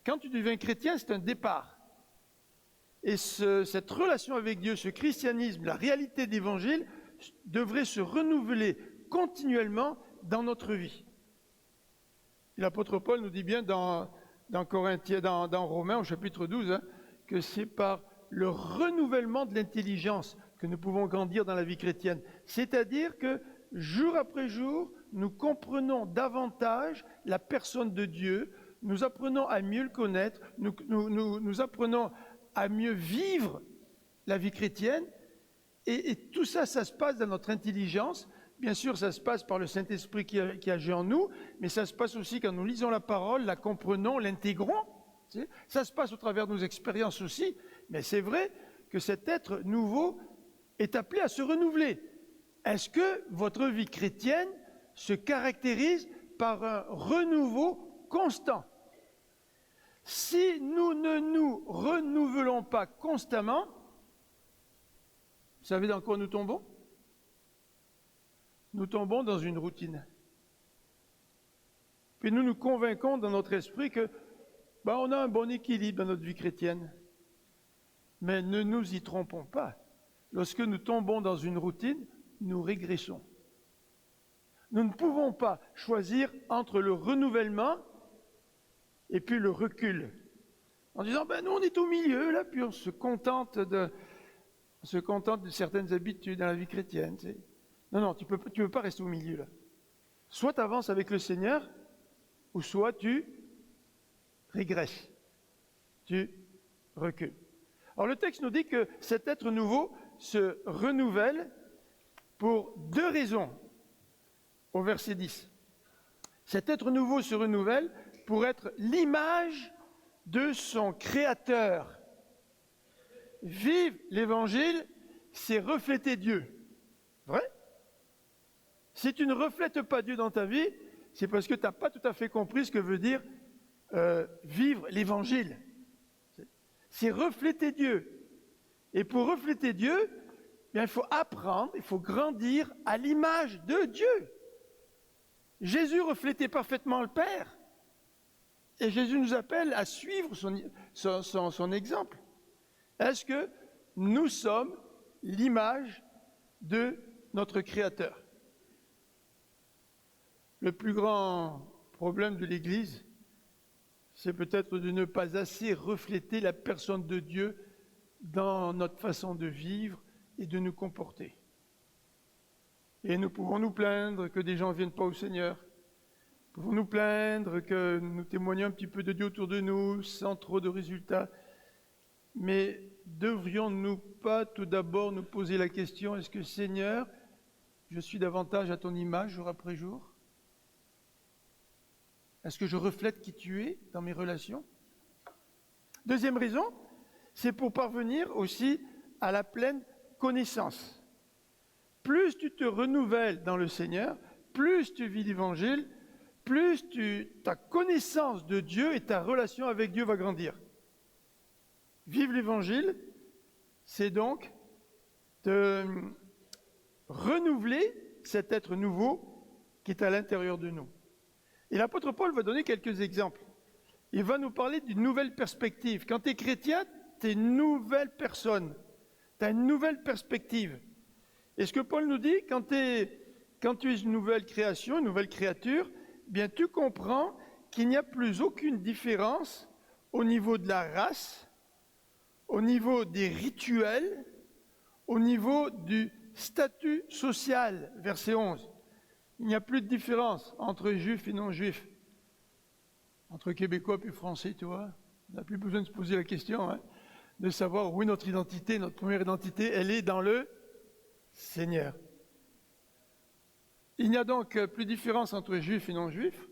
Speaker 1: quand tu deviens chrétien, c'est un départ. Et cette relation avec Dieu, ce christianisme, la réalité de l'Évangile, devrait se renouveler continuellement dans notre vie. Et l'apôtre Paul nous dit bien dans Romains au chapitre 12, que c'est par le renouvellement de l'intelligence que nous pouvons grandir dans la vie chrétienne. C'est-à-dire que jour après jour, nous comprenons davantage la personne de Dieu, nous apprenons à mieux le connaître, nous apprenons à mieux vivre la vie chrétienne, et tout ça, ça se passe dans notre intelligence. Bien sûr, ça se passe par le Saint-Esprit qui agit en nous, mais ça se passe aussi quand nous lisons la parole, la comprenons, l'intégrons. Ça se passe au travers de nos expériences aussi, mais c'est vrai que cet être nouveau est appelé à se renouveler. Est-ce que votre vie chrétienne se caractérise par un renouveau constant? Si nous ne nous renouvelons pas constamment, vous savez dans quoi nous tombons? Nous tombons dans une routine. Puis nous nous convainquons dans notre esprit que on a un bon équilibre dans notre vie chrétienne. Mais ne nous y trompons pas. Lorsque nous tombons dans une routine, nous régressons. Nous ne pouvons pas choisir entre le renouvellement et puis le recul. En disant, nous on est au milieu, là, puis on se contente de certaines habitudes dans la vie chrétienne. Non, tu peux pas rester au milieu, là. Soit tu avances avec le Seigneur, ou soit tu régresses, tu recules. Alors le texte nous dit que cet être nouveau se renouvelle pour deux raisons, au verset 10. Cet être nouveau se renouvelle pour être l'image de son Créateur. Vivre l'Évangile, c'est refléter Dieu. Vrai? Si tu ne reflètes pas Dieu dans ta vie, c'est parce que tu n'as pas tout à fait compris ce que veut dire vivre l'Évangile. C'est refléter Dieu. Et pour refléter Dieu, il faut apprendre, il faut grandir à l'image de Dieu. Jésus reflétait parfaitement le Père. Et Jésus nous appelle à suivre son exemple. Est-ce que nous sommes l'image de notre Créateur? Le plus grand problème de l'Église, c'est peut-être de ne pas assez refléter la personne de Dieu dans notre façon de vivre et de nous comporter. Et nous pouvons nous plaindre que des gens ne viennent pas au Seigneur. Nous pouvons nous plaindre que nous témoignons un petit peu de Dieu autour de nous sans trop de résultats. Mais devrions-nous pas tout d'abord nous poser la question, est-ce que Seigneur, je suis davantage à ton image jour après jour? Est-ce que je reflète qui tu es dans mes relations? Deuxième raison, c'est pour parvenir aussi à la pleine connaissance. Plus tu te renouvelles dans le Seigneur, plus tu vis l'Évangile, plus ta connaissance de Dieu et ta relation avec Dieu va grandir. Vivre l'Évangile, c'est donc de renouveler cet être nouveau qui est à l'intérieur de nous. Et l'apôtre Paul va donner quelques exemples. Il va nous parler d'une nouvelle perspective. Quand tu es chrétien, tu es une nouvelle personne. Tu as une nouvelle perspective. Et ce que Paul nous dit, quand tu es une nouvelle création, une nouvelle créature, bien tu comprends qu'il n'y a plus aucune différence au niveau de la race, au niveau des rituels, au niveau du statut social, verset 11. Il n'y a plus de différence entre juifs et non-juifs, entre Québécois et Français, tu vois. On n'a plus besoin de se poser la question, de savoir où est notre identité. Notre première identité, elle est dans le Seigneur. Il n'y a donc plus de différence entre juifs et non-juifs,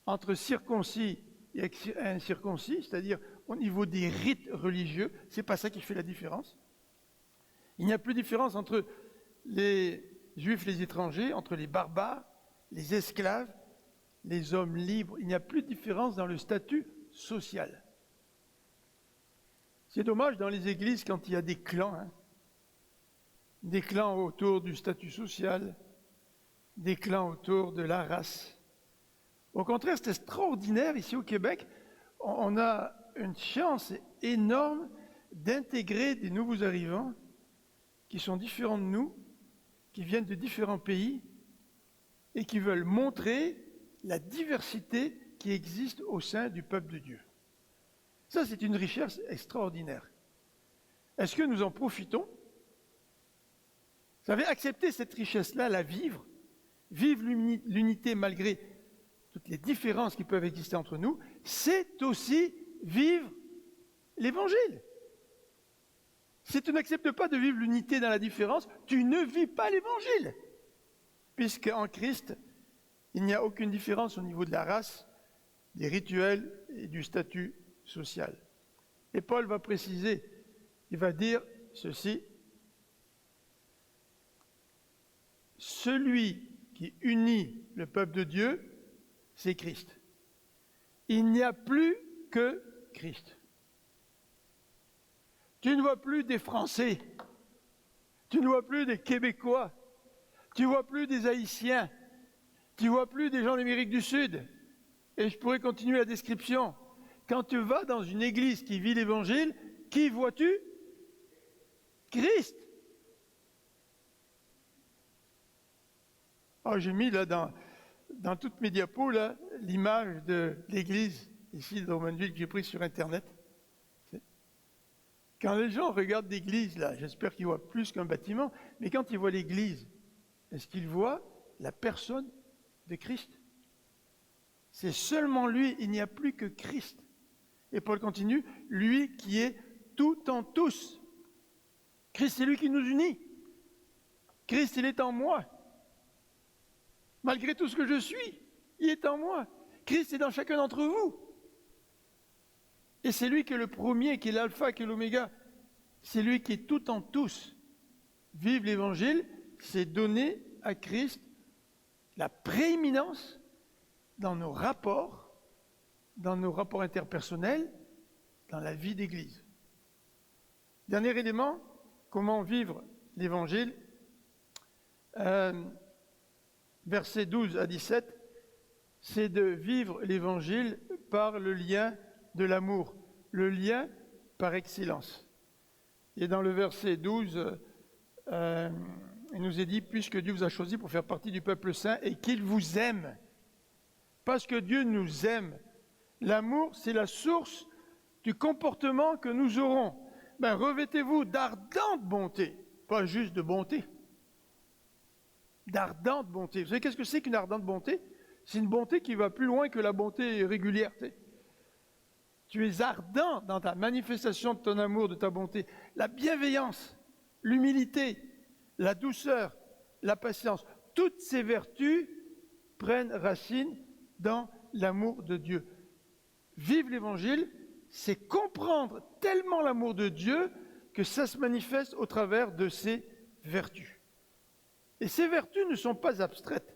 Speaker 1: entre circoncis et incirconcis, c'est-à-dire au niveau des rites religieux, c'est pas ça qui fait la différence. Il n'y a plus de différence entre les juifs et les étrangers, entre les barbares, les esclaves, les hommes libres. Il n'y a plus de différence dans le statut social. C'est dommage dans les églises quand il y a des clans, des clans autour du statut social, des clans autour de la race. Au contraire, c'est extraordinaire ici au Québec. On a une chance énorme d'intégrer des nouveaux arrivants qui sont différents de nous, qui viennent de différents pays et qui veulent montrer la diversité qui existe au sein du peuple de Dieu. Ça, c'est une richesse extraordinaire. Est-ce que nous en profitons? Vous savez, accepter cette richesse-là, la vivre l'unité malgré toutes les différences qui peuvent exister entre nous, c'est aussi vivre l'Évangile. Si tu n'acceptes pas de vivre l'unité dans la différence, tu ne vis pas l'Évangile. Puisqu'en Christ, il n'y a aucune différence au niveau de la race, des rituels et du statut social. Et Paul va préciser, il va dire ceci: celui qui unit le peuple de Dieu, c'est Christ. Il n'y a plus que Christ. Tu ne vois plus des Français, tu ne vois plus des Québécois, tu ne vois plus des Haïtiens, tu ne vois plus des gens d'Amérique du Sud. Et je pourrais continuer la description. Quand tu vas dans une église qui vit l'Évangile, qui vois-tu? Christ. Oh, j'ai mis là dans toutes mes diapos là, l'image de l'église ici de Drummondville que j'ai prise sur Internet. Quand les gens regardent l'église, là, j'espère qu'ils voient plus qu'un bâtiment, mais quand ils voient l'église, est-ce qu'ils voient la personne de Christ? C'est seulement lui, il n'y a plus que Christ. Et Paul continue, lui qui est tout en tous. Christ, c'est lui qui nous unit. Christ, il est en moi. Malgré tout ce que je suis, il est en moi. Christ est dans chacun d'entre vous. Et c'est lui qui est le premier, qui est l'alpha, qui est l'oméga. C'est lui qui est tout en tous. Vivre l'Évangile, c'est donner à Christ la prééminence dans nos rapports interpersonnels, dans la vie d'Église. Dernier élément, comment vivre l'Évangile. Versets 12 à 17, c'est de vivre l'Évangile par le lien de l'amour, le lien par excellence. Et dans le verset 12, il nous est dit, puisque Dieu vous a choisi pour faire partie du peuple saint et qu'il vous aime, parce que Dieu nous aime. L'amour, c'est la source du comportement que nous aurons. Revêtez-vous d'ardente bonté, pas juste de bonté, d'ardente bonté. Vous savez qu'est-ce que c'est qu'une ardente bonté? C'est une bonté qui va plus loin que la bonté régulière. Tu es ardent dans ta manifestation de ton amour, de ta bonté. La bienveillance, l'humilité, la douceur, la patience, toutes ces vertus prennent racine dans l'amour de Dieu. Vivre l'Évangile, c'est comprendre tellement l'amour de Dieu que ça se manifeste au travers de ses vertus. Et ces vertus ne sont pas abstraites,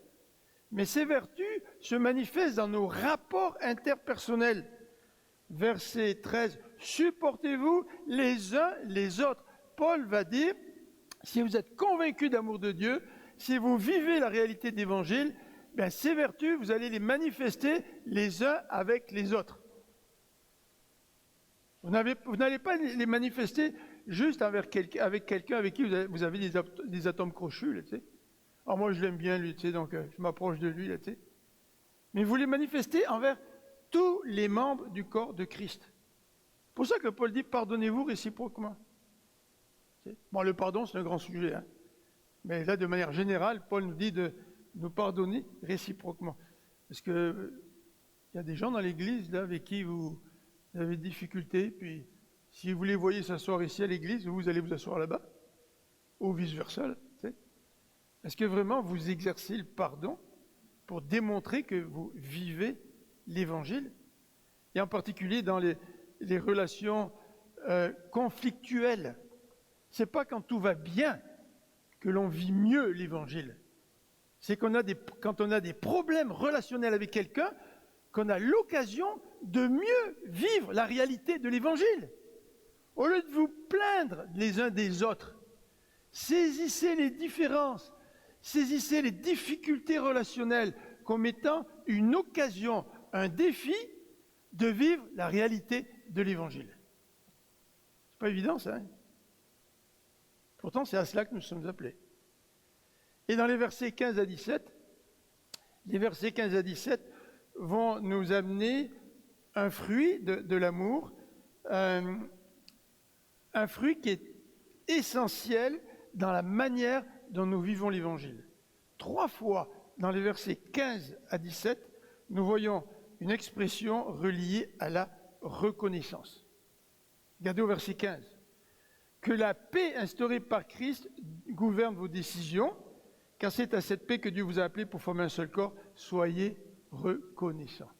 Speaker 1: mais ces vertus se manifestent dans nos rapports interpersonnels. Verset 13, supportez-vous les uns les autres. Paul va dire, si vous êtes convaincus d'amour de Dieu, si vous vivez la réalité de l'Évangile, bien, ces vertus, vous allez les manifester les uns avec les autres. Vous n'allez pas les manifester juste avec quelqu'un avec qui vous avez des atomes crochus, là, tu sais. Alors moi, je l'aime bien, lui, tu sais, donc je m'approche de lui, là, tu sais. Mais vous les manifestez envers tous les membres du corps de Christ. C'est pour ça que Paul dit, pardonnez-vous réciproquement. Bon, le pardon, c'est un grand sujet, hein. Mais là, de manière générale, Paul nous dit de nous pardonner réciproquement. Parce que il y a des gens dans l'église là avec qui vous avez des difficultés, puis si vous les voyez s'asseoir ici à l'église, vous allez vous asseoir là-bas, ou vice-versa. Est-ce que vraiment vous exercez le pardon pour démontrer que vous vivez l'évangile? Et en particulier dans les relations conflictuelles. Ce n'est pas quand tout va bien que l'on vit mieux l'évangile. C'est quand on a des problèmes relationnels avec quelqu'un qu'on a l'occasion de mieux vivre la réalité de l'évangile. Au lieu de vous plaindre les uns des autres, saisissez les différences, saisissez les difficultés relationnelles comme étant une occasion, un défi de vivre la réalité de l'évangile. C'est pas évident ça, hein? Pourtant, c'est à cela que nous sommes appelés. Et dans les versets 15 à 17, les versets 15 à 17 vont nous amener un fruit de l'amour, un fruit qui est essentiel dans la manière dont nous vivons l'Évangile. 3 fois dans les versets 15 à 17, nous voyons une expression reliée à la reconnaissance. Regardez au verset 15. Que la paix instaurée par Christ gouverne vos décisions, car c'est à cette paix que Dieu vous a appelé pour former un seul corps. Soyez reconnaissants.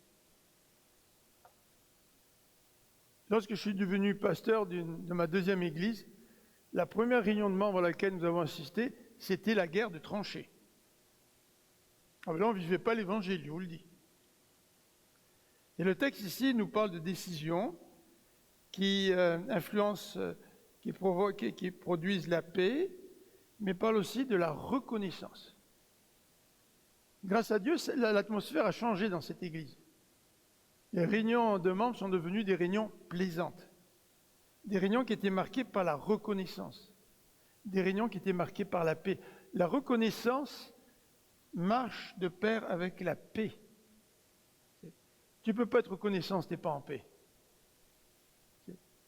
Speaker 1: Lorsque je suis devenu pasteur de ma 2e église, la première réunion de membres à laquelle nous avons assisté, c'était la guerre de tranchées. Alors là, on ne vivait pas l'évangile, je vous le dis. Et le texte ici nous parle de décisions qui influencent, qui produisent la paix, mais parle aussi de la reconnaissance. Grâce à Dieu, l'atmosphère a changé dans cette église. Les réunions de membres sont devenues des réunions plaisantes, des réunions qui étaient marquées par la reconnaissance, des réunions qui étaient marquées par la paix. La reconnaissance marche de pair avec la paix. Tu ne peux pas être reconnaissant si tu n'es pas en paix.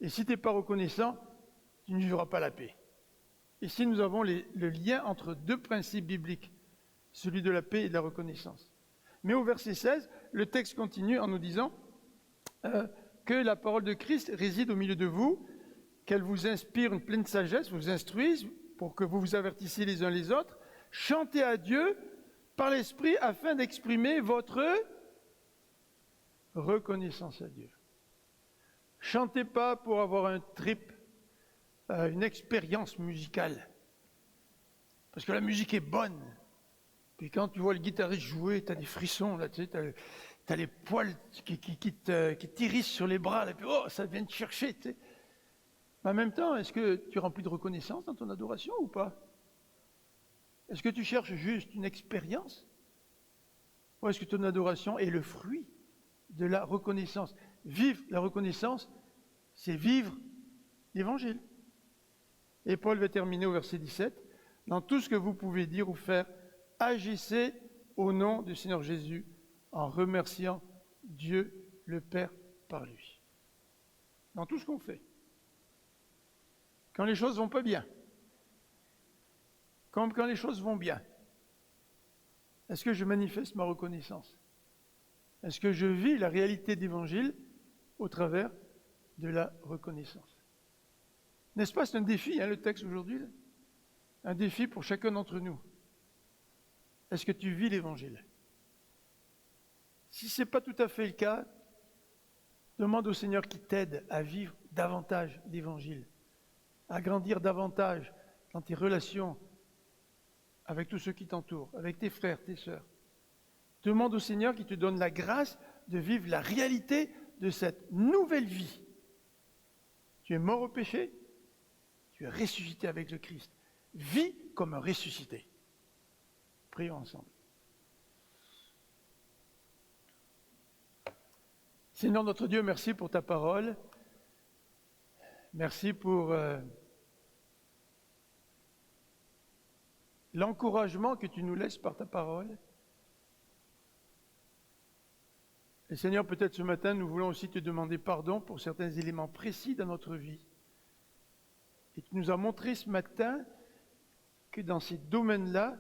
Speaker 1: Et si tu n'es pas reconnaissant, tu ne vivras pas la paix. Ici, nous avons le lien entre 2 principes bibliques, celui de la paix et de la reconnaissance. Mais au verset 16, le texte continue en nous disant que la parole de Christ réside au milieu de vous, qu'elle vous inspire une pleine sagesse, vous instruise pour que vous vous avertissiez les uns les autres. Chantez à Dieu par l'Esprit afin d'exprimer votre reconnaissance à Dieu. Chantez pas pour avoir un trip, une expérience musicale. Parce que la musique est bonne. Puis quand tu vois le guitariste jouer, tu as des frissons, là, tu sais, tu as les poils qui t'irrissent sur les bras, là, puis oh, ça vient te chercher. Tu sais. Mais en même temps, est-ce que tu es rempli de reconnaissance dans ton adoration ou pas? Est-ce que tu cherches juste une expérience? Ou est-ce que ton adoration est le fruit de la reconnaissance? Vivre la reconnaissance, c'est vivre l'Évangile. Et Paul va terminer au verset 17. Dans tout ce que vous pouvez dire ou faire, agissez au nom du Seigneur Jésus en remerciant Dieu le Père par lui. Dans tout ce qu'on fait. Quand les choses vont pas bien. Comme quand les choses vont bien. Est-ce que je manifeste ma reconnaissance? Est-ce que je vis la réalité d'Évangile au travers de la reconnaissance? N'est-ce pas, c'est un défi, le texte aujourd'hui, là? Un défi pour chacun d'entre nous. Est-ce que tu vis l'Évangile? Si ce n'est pas tout à fait le cas, demande au Seigneur qui t'aide à vivre davantage l'Évangile, à grandir davantage dans tes relations avec tous ceux qui t'entourent, avec tes frères, tes sœurs. Demande au Seigneur qui te donne la grâce de vivre la réalité de cette nouvelle vie. Tu es mort au péché, tu es ressuscité avec le Christ. Vis comme un ressuscité. Prions ensemble. Seigneur notre Dieu, merci pour ta parole. Merci pour l'encouragement que tu nous laisses par ta parole. Et Seigneur, peut-être ce matin, nous voulons aussi te demander pardon pour certains éléments précis dans notre vie. Et tu nous as montré ce matin que dans ces domaines-là,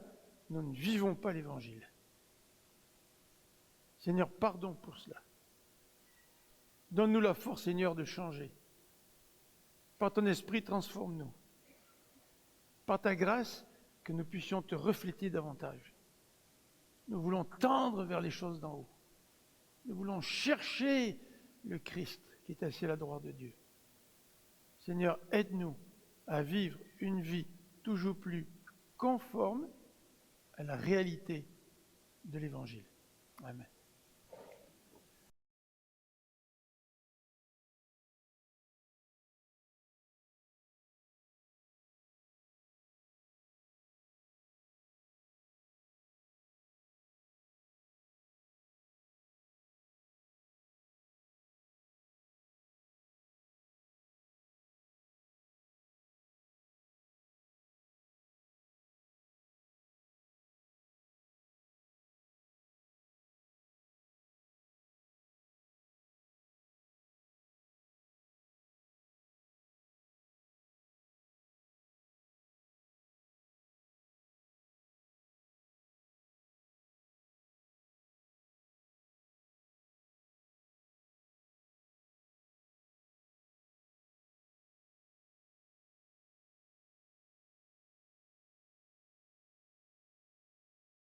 Speaker 1: nous ne vivons pas l'Évangile. Seigneur, pardon pour cela. Donne-nous la force, Seigneur, de changer. Par ton esprit, transforme-nous. Par ta grâce, que nous puissions te refléter davantage. Nous voulons tendre vers les choses d'en haut. Nous voulons chercher le Christ qui est assis à la droite de Dieu. Seigneur, aide-nous à vivre une vie toujours plus conforme à la réalité de l'Évangile. Amen.